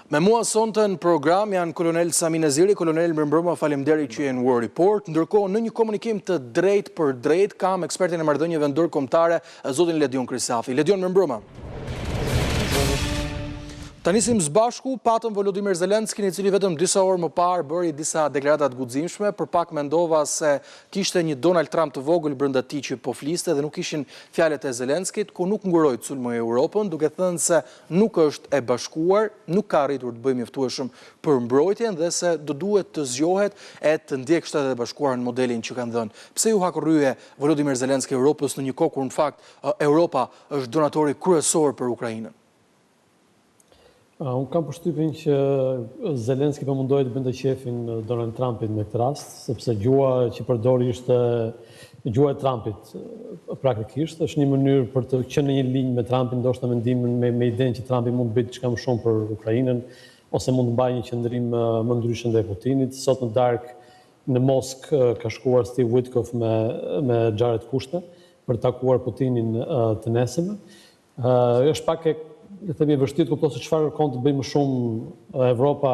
Me mua sonte në program janë kolonel Sami Neziri, kolonel mbrëmbrëma, faleminderit që jeni në War Report. Ndërkohë në një komunikim të drejt për drejt kam ekspertin e marrëdhënieve ndërkombëtare, zotin Ledion Krisafi. Ledion, mbrëmbrëma. Ta nisim së bashku, patëm Volodymyr Zelenskin, i cili vetëm disa orë më parë bëri disa deklaratat guximshme, për pak mendova se kishte një Donald Trump të vogël brenda tij që po fliste dhe nuk ishin fjalët e Zelenskit, ku nuk nguroi të sulmojë Europën, duke thënë se nuk është e bashkuar, nuk ka arritur të bëjë mjaftueshëm për mbrojtjen dhe se do duhet të zgjohet e të ndjekë Shtetet e Bashkuara në modelin që kanë dhënë. Pse ju hakurrye Volodymyr Zelenski Europës në një kohë kur në fakt Europa është donatori kryesor për Ukrainën? Unë kam përshtypjen që Zelenski po mundoi të bënte qefin Donald Trumpit në këtë rast, sepse gjua që përdori ishte gjua e Trumpit praktikisht. Është një mënyrë për të qenë në një linjë me Trumpin, ndoshta mendimin me idenë që Trumpi mund të bëjë diçka më shumë për Ukrainën, ose mund të mbajë një qendrim më ndryshe ndaj Putinit. Sot në darkë në Moskë ka shkuar Steve Witkoff me Jared Kushner për të takuar Putinin të nesërme. Është pak le të themi e vështirë të kuptoj se çfarë kërkon të bëjë më shumë Evropa,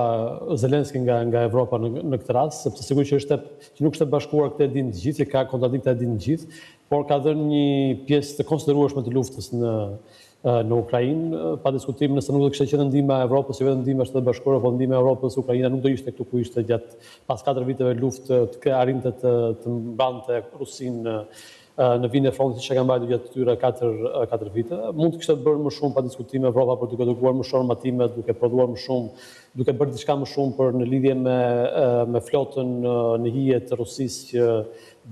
Zelenski nga Evropa në këtë rast, sepse sigurisht që nuk është e bashkuar këtë e dinë të gjithë, që ka kontradikta e dinë të gjithë, por ka dhënë një pjesë të konsiderueshme të luftës në Ukrainë, pa diskutim, nëse nuk do kishte qenë ndihma e Evropës, jo vetëm ndihma e Shtetit Bashkuar, por ndihma e Evropës, Ukraina nuk do ishte këtu ku ishte gjatë pas 4 viteve luftë të arrinte të mbante Rusinë në vijnë e frontit që ka mbajtur gjatë këtyre 4 vite. Mund të kishte bërë më shumë pa diskutim Evropa për duke dërguar më shumë armatime, duke prodhuar më shumë, duke bërë diçka më shumë për në lidhje me flotën në hije të Rusisë që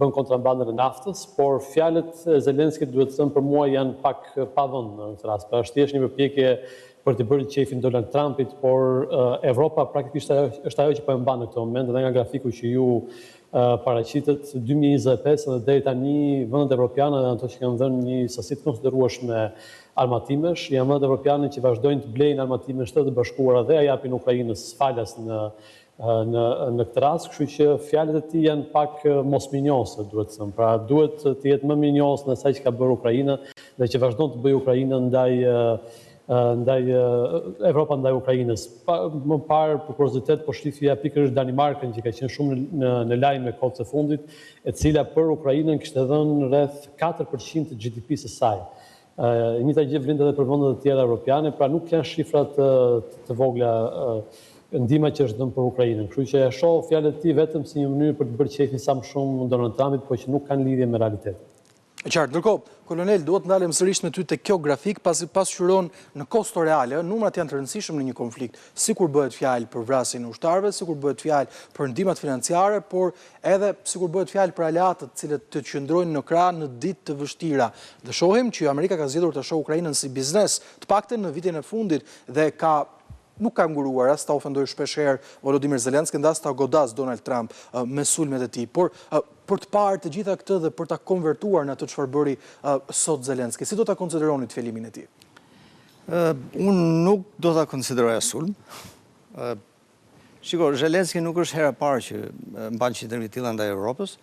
bën kontrabandën e naftës, por fjalët e Zelenskit duhet të thënë për mua janë pak pa vend në këtë rast. Pra është thjesht një përpjekje për të bërë qefin Donald Trumpit, por Evropa praktikisht është ajo që po e mban në këtë moment, edhe nga grafiku që ju paraqitet 2025 dhe deri tani vendet evropiane dhe ato që kanë dhënë një sasi të konsiderueshme armatimesh, janë vendet evropiane që vazhdojnë të blejnë armatime Shtetet e Bashkuara dhe ja japin Ukrainës falas në këtë rast, kështu që fjalët e tij janë pak mosminjose, duhet të them. Pra duhet të jetë më minjos në asaj që ka bërë Ukraina dhe që vazhdon të bëjë Ukraina ndaj Evropa ndaj Ukrainës. Më parë për kuriozitet po shifja pikërisht Danimarkën që ka qenë shumë në lajme kohët së fundit, e cila për Ukrainën kishte dhënë rreth 4% të GDP-së së saj. Njëjta gjë vlen edhe për vendet e tjera evropiane, pra nuk janë shifra të vogla ndihma që është dhënë për Ukrainën. Kështu që e shoh fjalët e tij vetëm si një mënyrë për të bërë qefin sa më shumë Donald Trumpit, por që nuk kanë lidhje me realitetin. E qartë, ndërkohë, kolonel, duhet ndalem sërish me ty te kjo grafik, pasi pasqyron në kosto reale, numrat janë të rëndësishëm në një konflikt, sikur bëhet fjalë për vrasjen e ushtarëve, sikur bëhet fjalë për ndihmat financiare, por edhe sikur bëhet fjalë për aleatët të cilët të qëndrojnë në krah në ditë të vështira. Dhe shohim që Amerika ka zgjedhur të shohë Ukrainën si biznes, të paktën në vitin e fundit dhe nuk ka nguruar as ta ofendoj shpeshherë Volodymyr Zelenski, as ta godas Donald Trump me sulmet e tij, por për të parë të gjitha këtë dhe për ta konvertuar në atë çfarë bëri sot Zelenski, si do ta konsideroni të fjalimin e tij? Unë nuk do ta konsideroja sulm. Shiko, Zelenski nuk është hera parë që mban qendrime të tilla ndaj Evropës.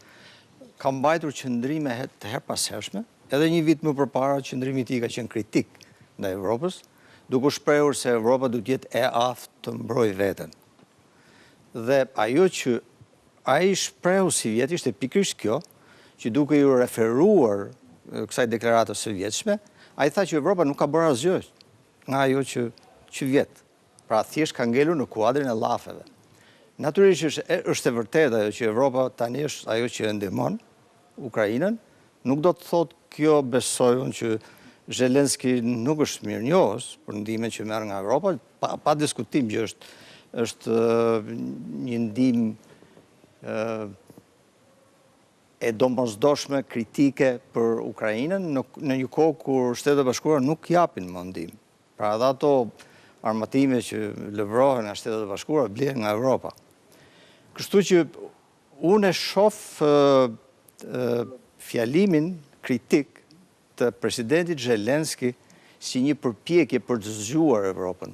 Ka mbajtur qendrime të herpashershme, edhe një vit më përpara qendrimi i tij ka qenë kritik ndaj Evropës, duke shprehur se Evropa duhet të jetë e aftë të mbrojë veten. Dhe ajo që ai shprehu si vjet ishte pikërisht kjo, që duke ju referuar kësaj deklarate së vjetshme, ai tha që Evropa nuk ka bërë asgjë nga ajo që vjet. Pra thjesht ka ngelur në kuadrin e llafeve. Natyrisht është e vërtetë ajo që Evropa tani është ajo që e ndihmon Ukrainën, nuk do të thotë kjo, besoj unë, që Zelenski nuk është mirënjohës për ndihmën që merr nga Evropa, pa diskutim që është një ndihmë e domosdoshme kritike për Ukrainën në një kohë kur Shtetet e Bashkuara nuk japin më ndihmë. Pra edhe ato armatime që lëvrohen nga Shtetet e Bashkuara blihen nga Evropa. Kështu që unë e shoh fjalimin kritik të presidentit Zelenski si një përpjekje për të zgjuar Evropën,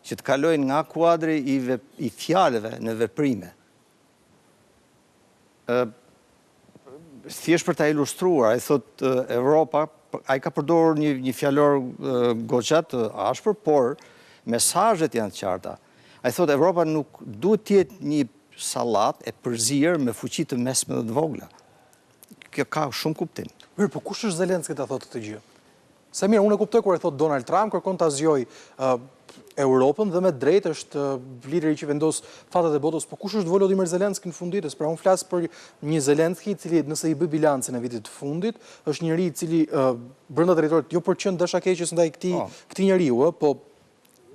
që të kalojnë nga kuadri i fjalëve në veprime. Thjesht për ta ilustruar, ai thot Evropa, ai ka përdorur një fjalor goxha të ashpër, por mesazhet janë të qarta. Ai thotë Evropa nuk duhet të jetë një sallat e përzierë me fuqi të mesme dhe të vogla. Kjo ka shumë kuptim. Mirë, po kush është Zelenski ta thotë të gjë? Se mirë, unë e kuptoj kur e thot Donald Trump, kërkon ta zgjojë Europën dhe me drejt është lideri që vendos fatat e botës, po kush është Volodymyr Zelenski në funditës? Pra unë flas për një Zelenski i cili nëse i bë bilancin e vitit të fundit, është njëri i cili brenda territorit jo për qenë dashakeqës ndaj këtij njeriu, po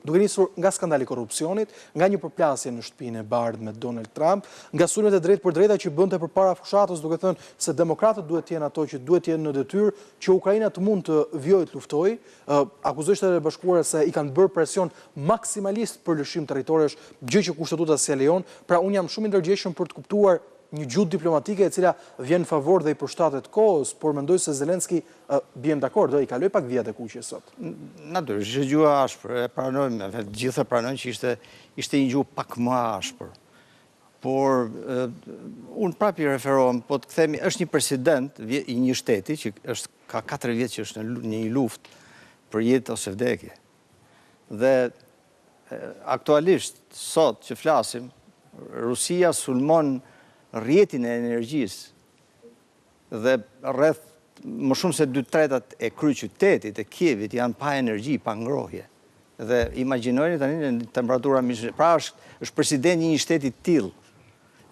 duke nisur nga skandali i korrupsionit, nga një përplasje në shtëpinë e bardhë me Donald Trump, nga sulmet e drejtë për drejta që bënte përpara fushatës, duke thënë se demokratët duhet të jenë ato që duhet të jenë në detyrë që Ukraina të mund të vjojë të luftojë, akuzoi Shtetet e Bashkuara se i kanë bërë presion maksimalist për lëshim territorësh, gjë që kushtetuta s'ia lejon. Pra unë jam shumë i ndërgjegjshëm për të kuptuar një gjuhë diplomatike e cila vjen në favor dhe i përshtatet kohës, por mendoj se Zelenski bjem dakord, do i kaloj pak vjet e kuqe sot. Natyrisht, është gjuha ashpër, e pranojmë, gjithë e pranojmë që ishte një gjuhë pak më ashpër. Por unë prapë i referohem, po të kthemi, është një president i një shteti që ka 4 vjet që është në një luftë për jetë ose vdekje. Dhe aktualisht sot që flasim, Rusia sulmon rrjetin e energjisë dhe rreth më shumë se 2/3 e kryeqytetit e Kievit janë pa energji, pa ngrohje. Dhe imagjinojeni tani në temperatura mishë. Pra është presidenti i një shteti të tillë.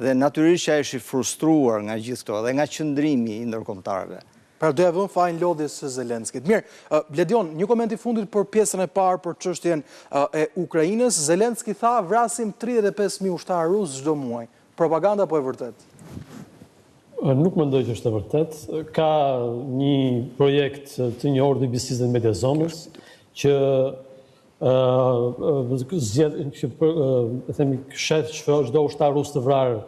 Dhe natyrisht që ai është i frustruar nga gjithë këto dhe nga qëndrimi i ndërkombëtarëve. Pra do ja vën fajin lodhjes së Zelenskit. Mirë, Bledion, një koment i fundit për pjesën e parë për çështjen e Ukrainës. Zelenski tha vrasim 35.000 ushtarë rusë çdo muaj. Propaganda po e vërtet? Nuk mendoj që është e vërtet. Ka një projekt të njohur të BBC-s dhe Media Zonës që shet çdo ushtar rus të vrarë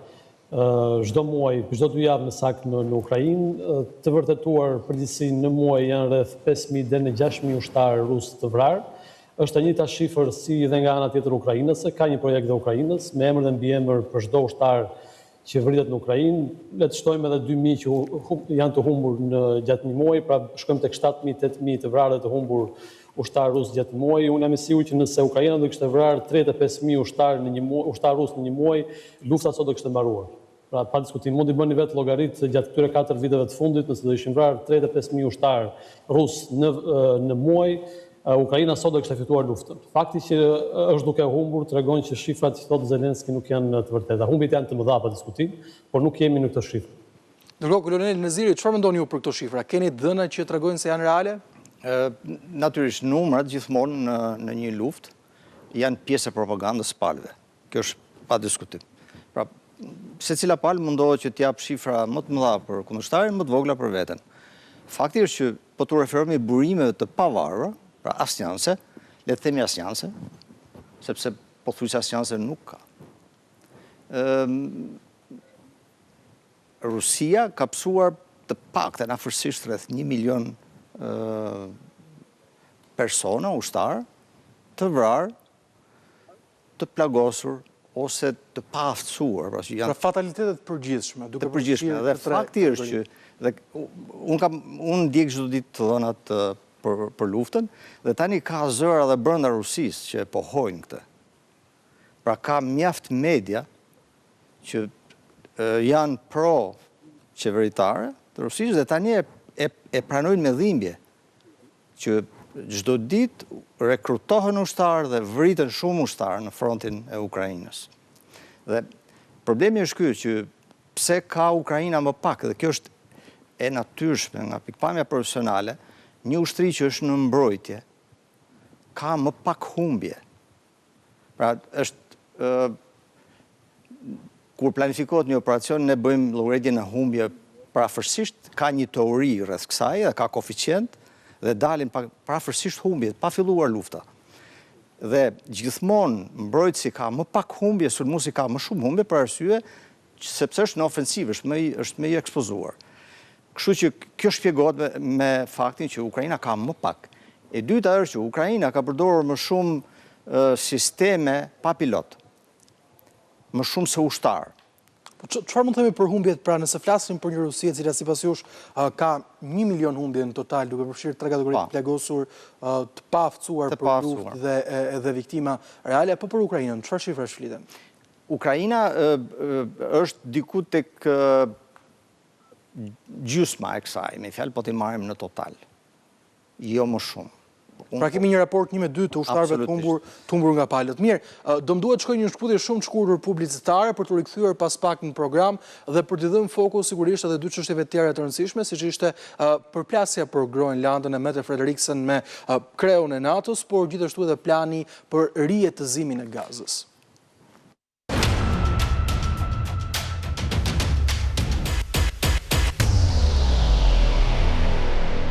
çdo muaj, çdo 2 javë në sakt në Ukrainë, të vërtetuar përgjithësi në muaj janë rreth 5.000 deri në 6.000 ushtarë rus të vrarë. Është e njëjta shifër si dhe nga ana tjetër ukrainase, ka një projekt dhe Ukrainës, me emër dhe mbiemër për çdo ushtar që vritet në Ukrainë, le të shtojmë edhe 2.000 që janë të humbur gjatë një muaji, pra shkojmë tek 7.000, 8.000 të vrarë dhe të humbur ushtar rus gjatë një muaji. Unë jam i sigurt që nëse Ukraina do kishte vrarë 35.000 ushtar rus në një muaj, lufta sot do kishte mbaruar. Pra pa diskutim, mund të bëni vetë llogarit gjatë këtyre 4 viteve të fundit, nëse do ishin vrarë 35.000 ushtar rus në muaj, Ukraina sot do kishte fituar luftën. Fakti që është duke humbur tregon që shifrat që thotë Zelenski nuk janë të vërteta. Humbjet janë të mëdha pa diskutim, por nuk jemi në këtë shifër. Ndërkohë, kolonel Neziri, çfarë mendoni ju për këto shifra? Keni dhëna që tregojnë se janë reale? Natyrisht numrat gjithmonë në një luftë janë pjesë e propagandës së palëve. Kjo është pa diskutim. Pra, secila palë mundohet që të jap shifra më të mëdha për kundërshtarin, më të vogla për veten. Fakti është që po tu referohemi burimeve të pavarura, pra asnjanse, le të themi asnjanse, sepse pothuajse asnjanse nuk ka. Rusia ka psuar të paktën afërsisht rreth 1 milion persona, ushtar, të vrarë, të plagosur, ose të pa aftësuar. Pra fatalitetet përgjithshme. Të përgjithshme. Dhe fakti është që unë ndjek çdo ditë të dhënat për luftën, dhe tani ka zëra dhe brenda Rusisë që pohojnë këtë. Pra ka mjaft media që janë pro-qeveritare të Rusisë dhe tani e pranojnë me dhimbje që çdo ditë rekrutohen ushtarë dhe vriten shumë ushtarë në frontin e Ukrainës. Dhe problemi është ky që pse ka Ukraina më pak, dhe kjo është e natyrshme nga pikpamja profesionale, një ushtri që është në mbrojtje ka më pak humbje. Pra kur planifikohet një operacion, ne bëjmë llogaritje në humbje parafërsisht, ka një teori rreth kësaj dhe ka koeficient dhe dalin parafërsisht humbjet, pa filluar lufta. Dhe gjithmonë mbrojtësi ka më pak humbje, sulmuesi ka më shumë humbje për arsye sepse është në ofensivë, është më i ekspozuar. Kështu që kjo shpjegohet me faktin që Ukraina ka më pak. E dyta është që Ukraina ka përdorur më shumë sisteme pa pilot, më shumë se ushtar. Çfarë mund të themi për humbjet, pra nëse flasim për një Rusi e cila sipas jush ka 1 milion humbje në total, duke përfshirë 3 kategori të plagosur, të pa aftësuar për luftë dhe viktima reale, apo për Ukrainën, çfarë shifrash fliten? Ukraina është diku tek gjysma e kësaj, me fjalë po t'i marrim në total. Jo më shumë. Pra kemi një raport 1-2 të ushtarëve të humbur nga palët. Mirë, do më duhet të shkoj një shkputje shumë të shkurtër publicitare për të rikthyer pas pak në program dhe për t'i dhënë fokus sigurisht edhe dy çështjeve tjera të rëndësishme, siç ishte përplasja për Groenlandën e Mette Frederiksen me kreun e NATO-s, por gjithashtu edhe plani për rijetëzimin e Gazës.